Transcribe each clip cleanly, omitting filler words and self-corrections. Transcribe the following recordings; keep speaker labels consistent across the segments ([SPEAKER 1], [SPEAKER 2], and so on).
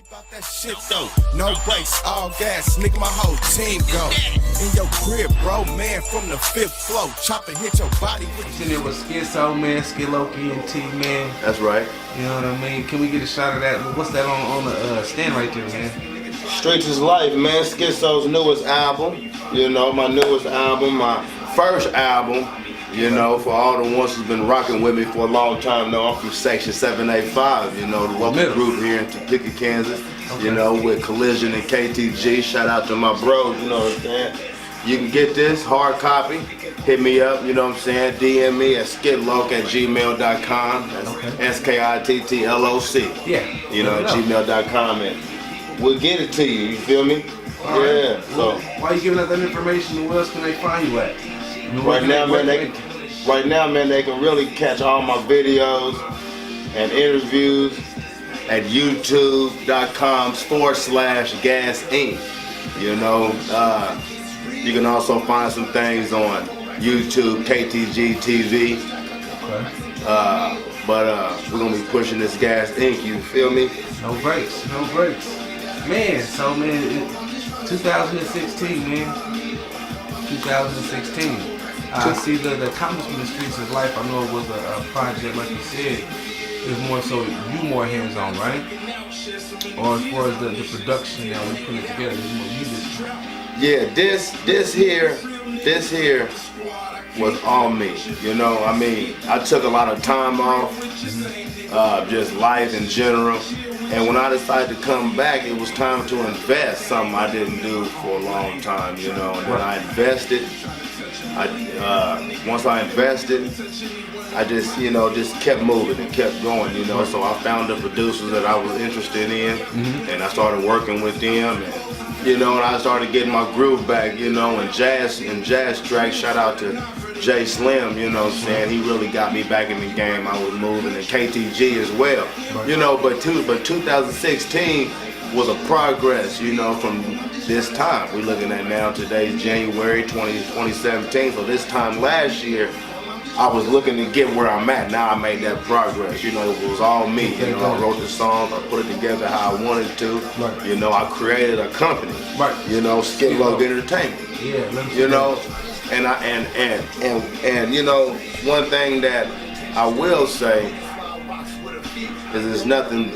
[SPEAKER 1] About that shit though, no brakes, all gas, nigga, my whole team go. In your crib, bro, man, from the 5th floor, chopper hit your body with
[SPEAKER 2] Sitting there with Skitzo, man, Skitloki and T, man.
[SPEAKER 3] That's right.
[SPEAKER 2] You know what I mean? Can we get a shot of that? What's that on the stand right there, man?
[SPEAKER 3] Streets is Life, man. Skitzo's newest album. You know, my newest album, my first album. You know, for all the ones who's been rocking with me for a long time, know I'm from Section 785, you know, the local group here in Topeka, Kansas, you know, with Collision and KTG. Shout out to my bros, you know what I'm saying? You can get this hard copy, hit me up, you know what I'm saying? DM me at skitloc@gmail.com. That's SKITTLOC.
[SPEAKER 2] Yeah.
[SPEAKER 3] You know, at gmail.com, and we'll get it to you, you feel me?
[SPEAKER 2] All
[SPEAKER 3] yeah,
[SPEAKER 2] right.
[SPEAKER 3] so.
[SPEAKER 2] Why are you giving out that information? Where else can they find you at?
[SPEAKER 3] Right now, man, they can really catch all my videos and interviews at youtube.com/Gas Inc. You know, you can also find some things on YouTube, KTG TV. But we're gonna be pushing this Gas Inc. You feel me?
[SPEAKER 2] No breaks, no breaks. Man, so man, 2016, man. 2016. I see the accomplishment in the Streets of Life. I know it was a project, like you said, it was more so you more hands-on, right? Or as far as the production now, we put it together, you just.
[SPEAKER 3] Yeah, this here was all me. You know, I mean, I took a lot of time off, just life in general. And when I decided to come back, it was time to invest, something I didn't do for a long time, you know. And when I invested, once I invested, I just, you know, just kept moving and kept going, you know. So I found the producers that I was interested in, and I started working with them, and, you know, and I started getting my groove back, you know, and jazz tracks. Shout out to Jay Slim, you know what I'm saying? He really got me back in the game. I was moving, and KTG as well, you know. But 2016 was a progress, you know, from this time. We're looking at now, today's January 2017. So this time last year, I was looking to get where I'm at. Now I made that progress. You know, it was all me. You know, I wrote the songs, I put it together how I wanted to. You know, I created a company. You know, Skitzo Entertainment.
[SPEAKER 2] Yeah.
[SPEAKER 3] You know, and you know, one thing that I will say is there's nothing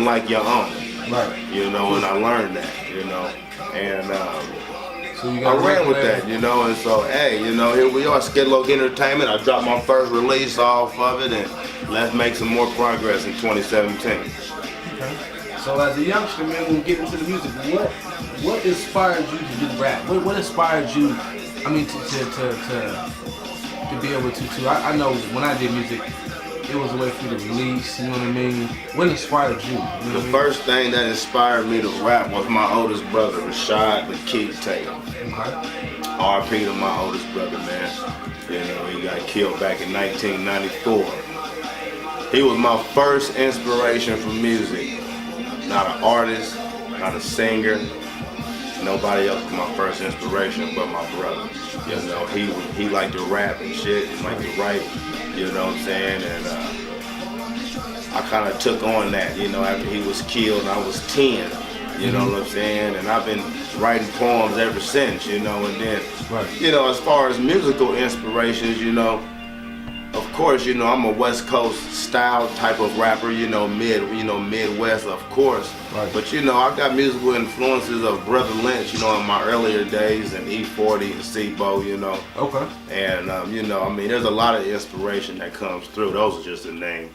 [SPEAKER 3] like your own.
[SPEAKER 2] Right.
[SPEAKER 3] You know, and I learned that. You know, and
[SPEAKER 2] so you
[SPEAKER 3] I ran with that, you know, and so, hey, you know, here we are, Skitzo Entertainment. I dropped my first release off of it, and let's make some more progress in 2017.
[SPEAKER 2] Okay. So as a youngster, man, when we get into the music, what inspired you to do rap? What inspired you, I mean, to be able to, I know when I did music, it was a way for you to release, you know what I mean? What inspired you?
[SPEAKER 3] The first thing that inspired me to rap was my oldest brother, Rashad the Kid Taylor. R.P. to my oldest brother, man. You know, he got killed back in 1994. He was my first inspiration for music. Not an artist, not a singer. Nobody else was my first inspiration but my brother. You know, he liked to rap and shit, he liked to write, you know what I'm saying? And I kind of took on that, you know, after he was killed and I was 10, you know what I'm saying? And I've been writing poems ever since, you know, and then, you know, as far as musical inspirations, you know, of course, you know, I'm a West Coast style type of rapper, you know, Midwest, of course. But, you know, I got musical influences of Brother Lynch, you know, in my earlier days, and E40 and C-Bo, you know. And, you know, I mean, there's a lot of inspiration that comes through. Those are just to name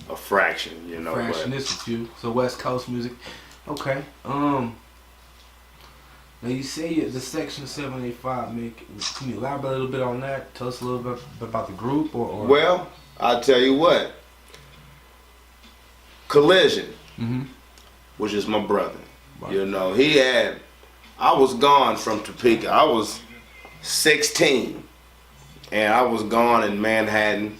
[SPEAKER 3] a fraction, you know.
[SPEAKER 2] Fraction is a few. So West Coast music. Okay. Now you say the Section 785, man. Can you elaborate a little bit on that? Tell us a little bit about the group, or?
[SPEAKER 3] Well, I'll tell you what. Collision, which is my brother. You know, I was gone from Topeka. I was 16, and I was gone in Manhattan,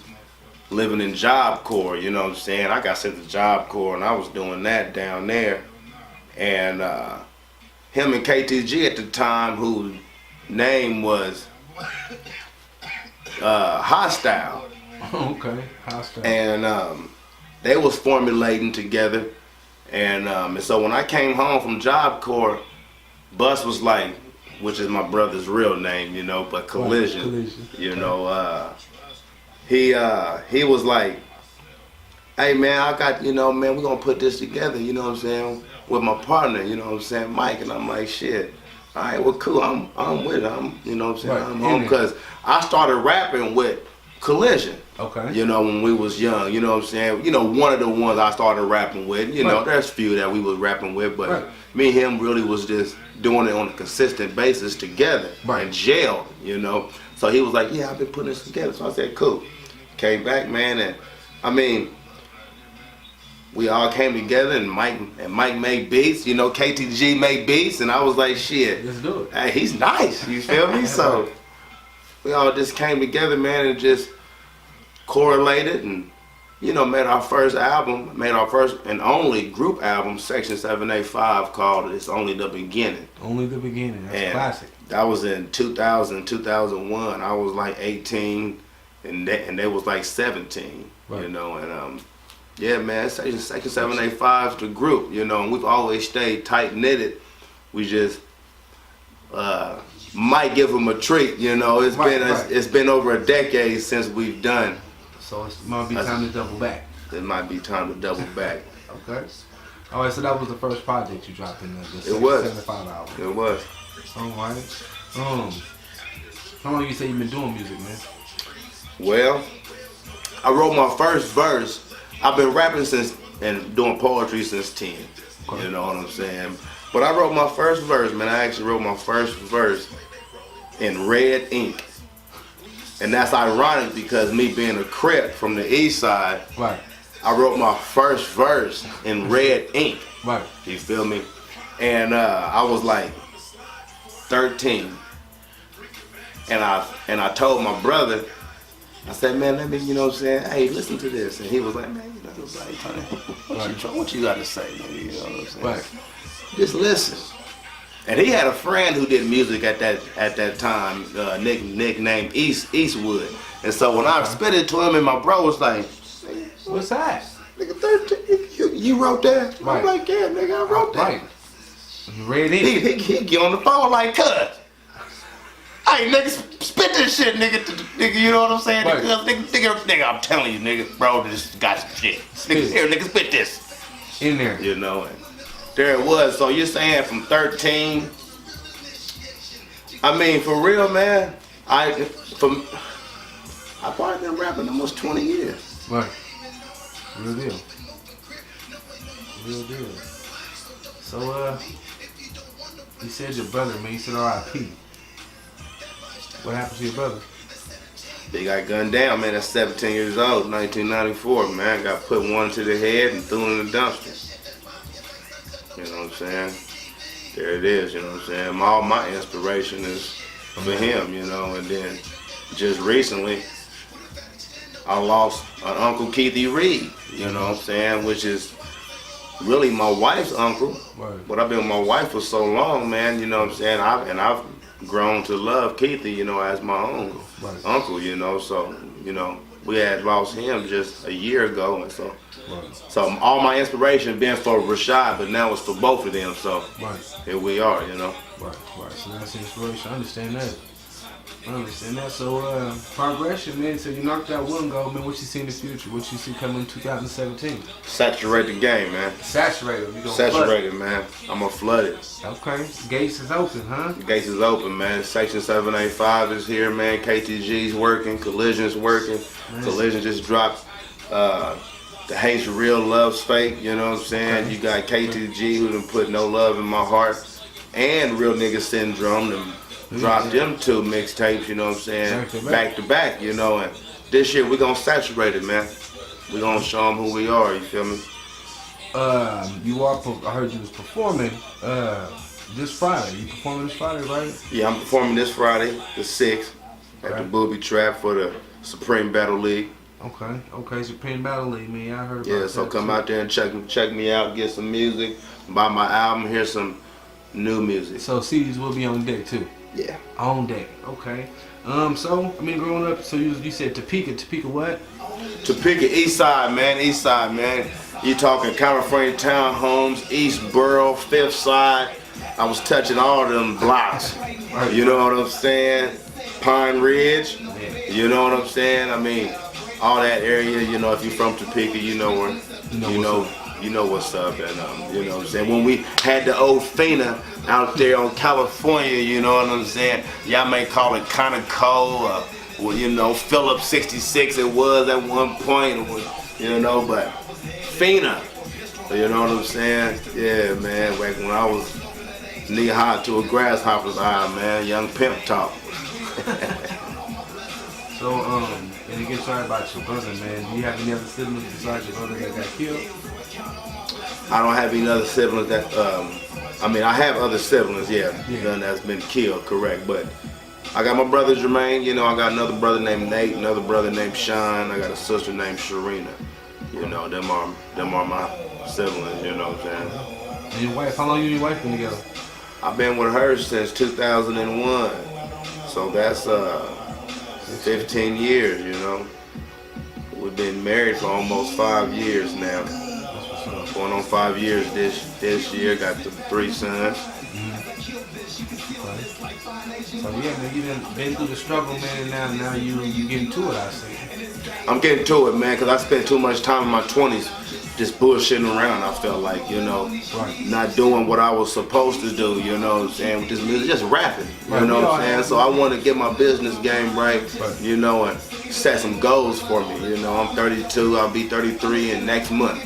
[SPEAKER 3] living in Job Corps, you know what I'm saying? I got sent to Job Corps, and I was doing that down there. And him and KTG at the time, whose name was Hostile.
[SPEAKER 2] Okay, Hostile.
[SPEAKER 3] And they was formulating together, And so when I came home from Job Corps, Bus was like, which is my brother's real name, you know, but Collision. You know, he was like, hey man, I got, you know, man, we're gonna put this together, you know what I'm saying, with my partner, you know what I'm saying, Mike. And I'm like, shit, all right, well, cool, I'm with it, you know what I'm saying,
[SPEAKER 2] Right.
[SPEAKER 3] I'm home, because I started rapping with Collision.
[SPEAKER 2] Okay.
[SPEAKER 3] You know, when we was young, you know what I'm saying? You know, one of the ones I started rapping with, you know, there's a few that we was rapping with, but me and him really was just doing it on a consistent basis together and jail, you know? So he was like, yeah, I've been putting this together. So I said, cool. Came back, man, and I mean, we all came together, and Mike made beats, you know, KTG made beats, and I was like, shit.
[SPEAKER 2] Let's do it.
[SPEAKER 3] Hey, he's nice, you feel me? So we all just came together, man, and just correlated, and you know, made our first and only group album, Section 785, called It's Only the Beginning.
[SPEAKER 2] Only the Beginning. That's
[SPEAKER 3] and
[SPEAKER 2] classic.
[SPEAKER 3] That was in 2000, 2001. I was like 18, and they was like 17, you know, and yeah, man, Section 785 is the group, you know, and we've always stayed tight-knitted. We just might give them a treat, you know. It's been over a decade since we've done.
[SPEAKER 2] So it might be time to double back.
[SPEAKER 3] It might be time to double back.
[SPEAKER 2] Okay. All right, so that was the first project you dropped in the
[SPEAKER 3] It was.
[SPEAKER 2] 75 album.
[SPEAKER 3] It was.
[SPEAKER 2] All right. How long you say you've been doing music, man?
[SPEAKER 3] Well, I wrote my first verse. I've been rapping since and doing poetry since 10. Okay. You know what I'm saying? But I wrote my first verse, man. I actually wrote my first verse in red ink. And that's ironic because me being a Crip from the east side, I wrote my first verse in red ink.
[SPEAKER 2] Right.
[SPEAKER 3] You feel me? And I was like 13. And I told my brother, I said, man, let me, you know what I'm saying, hey, listen to this. And he was like, man, you know, what you got to say, man, you know what I'm saying?
[SPEAKER 2] Right.
[SPEAKER 3] Just listen. And he had a friend who did music at that time, nicknamed Eastwood. And so when I spit it to him, and my bro was like,
[SPEAKER 2] what's that?
[SPEAKER 3] Nigga, 13, you wrote that?
[SPEAKER 2] Right.
[SPEAKER 3] I'm like, yeah, nigga, I wrote that.
[SPEAKER 2] Right. Red ink.
[SPEAKER 3] He get on the phone like, cuz, hey, nigga, spit this shit, nigga, you know what I'm saying?
[SPEAKER 2] Right.
[SPEAKER 3] Nigga, I'm telling you, nigga, bro, this got some shit. Nigga, spit this.
[SPEAKER 2] In there.
[SPEAKER 3] You know, and there it was. So you're saying from 13, I mean, for real, man, I've probably been rapping almost 20 years.
[SPEAKER 2] Right. Real deal. Real deal. So, you said your brother, man, you said R.I.P. What happened to your brother?
[SPEAKER 3] They got gunned down, man, at 17 years old, 1994, man. Got put one to the head and threw in the dumpster. You know what I'm saying? There it is, you know what I'm saying? All my inspiration is for him, you know, and then just recently, I lost an Uncle Keithy Reed, you know what I'm saying, which is really my wife's uncle. Right. But I've been with my wife for so long, man, you know what I'm saying? I've grown to love Keithy, you know, as my own uncle, you know, so, you know, we had lost him just a year ago, and so all my inspiration been for Rashad, but now it's for both of them, so here we are, you know.
[SPEAKER 2] Right, so that's inspiration, I understand that. So, progression, man, so you knocked out one goal, man, what you see in the future? What you see coming in 2017?
[SPEAKER 3] Saturate the game, man.
[SPEAKER 2] Saturate it,
[SPEAKER 3] Saturated, man. I'm gonna flood it.
[SPEAKER 2] Okay, gates is open, huh?
[SPEAKER 3] Gates is open, man. Section 785 is here, man. KTG's working, Collision's working. Man. Collision just dropped The Hate's Real, Love's Fake, you know what I'm saying? Okay. You got KTG who done put No Love in My Heart, and Real Nigga Syndrome, and dropped them 2 mixtapes, you know what I'm saying, back to back, you know, and this year we gonna saturate it, man. We gonna show them who we are, you feel me?
[SPEAKER 2] I heard you was performing this Friday. You performing this Friday, right?
[SPEAKER 3] Yeah, I'm performing this Friday, the 6th, at the Booby Trap for the Supreme Battle League.
[SPEAKER 2] Okay, Supreme Battle League, man, I heard about that.
[SPEAKER 3] Yeah, so come out there and check me out, get some music, buy my album, hear some new music.
[SPEAKER 2] So CDs will be on deck too?
[SPEAKER 3] Yeah.
[SPEAKER 2] On deck, okay. So, I mean, growing up, so you said Topeka what?
[SPEAKER 3] Topeka, East Side, man. You talking California townhomes, East Borough, Fifth Side. I was touching all of them blocks. You know what I'm saying? Pine Ridge. You know what I'm saying? I mean, all that area. You know, if you're from Topeka, you know where. You know what's up, and you know what I'm saying. When we had the old Fina out there on California, you know what I'm saying. Y'all may call it Conoco, well, you know, Phillips 66. It was at one point, you know, but Fina. You know what I'm saying? Yeah, man. Back when I was knee high to a grasshopper's eye, man. Young pimp talk.
[SPEAKER 2] So, and to get started about your brother, man, do you have any other siblings besides your brother that got killed?
[SPEAKER 3] I don't have any other siblings that, I mean, I have other siblings, yeah. None that's been killed, correct, but I got my brother Jermaine, you know, I got another brother named Nate, another brother named Sean, I got a sister named Sharina. You know, them are my siblings, you know what I'm saying?
[SPEAKER 2] And your wife, how long you and your wife been together?
[SPEAKER 3] I've been with her since 2001, so that's 15 years, you know. We've been married for almost 5 years now. Going on 5 years this year. Got the 3 sons.
[SPEAKER 2] So yeah, man, you done been through the struggle, man, and now you getting to it, I see.
[SPEAKER 3] I'm getting to it, man, because I spent too much time in my 20s just bullshitting around. I felt like, you know, not doing what I was supposed to do, you know what I'm saying, with this music, just rapping, you know what I'm saying. So I want to get my business game right, you know, and set some goals for me. You know, I'm 32, I'll be 33 in next month,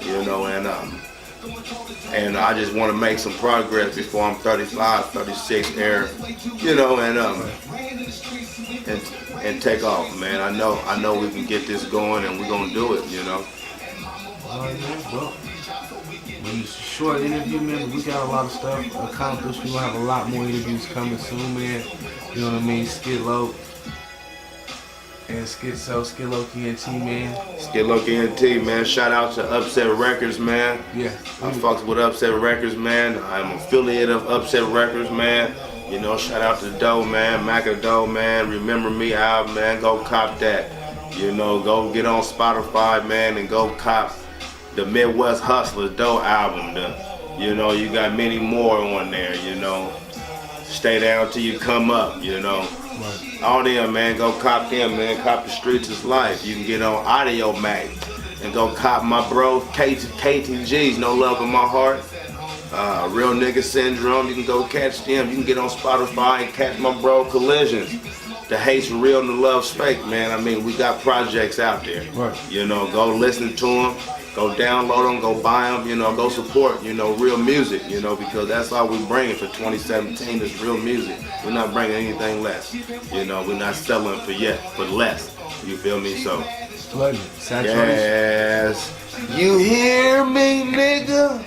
[SPEAKER 3] you know, and I just want to make some progress before I'm 35, 36 there, you know, and take off, man. I know we can get this going, and we're gonna do it, you know.
[SPEAKER 2] Well, when it's a short interview, man, we got a lot of stuff accomplished. We're gonna have a lot more interviews coming soon, man. You know what I mean? Skitzo and Skitzo, Skitzo KNT, man.
[SPEAKER 3] Skitzo KNT, man. Shout out to Upset Records, man.
[SPEAKER 2] Yeah.
[SPEAKER 3] I fucks with Upset Records, man. I'm an affiliate of Upset Records, man. You know, shout out to Doe, man. Maca Doe, man. Remember Me album, man. Go cop that. You know, go get on Spotify, man, and go cop the Midwest Hustlers Doe album. You know, you got many more on there, you know. Stay down till you come up, you know. All them, man, go cop them, man. Cop The Streets Is Life. You can get on Audio Mac and go cop my bro KTG's No Love in My Heart. Real Nigga Syndrome. You can go catch them. You can get on Spotify and catch my bro Collisions. The hate's real and the love's fake, man. I mean, we got projects out there. You know, go listen to them. Go download them, go buy them, you know, go support, you know, real music, you know, because that's all we bringing for 2017 is real music. We're not bringing anything less, you know, we're not selling for less, you feel me? So, yes, you hear me, nigga?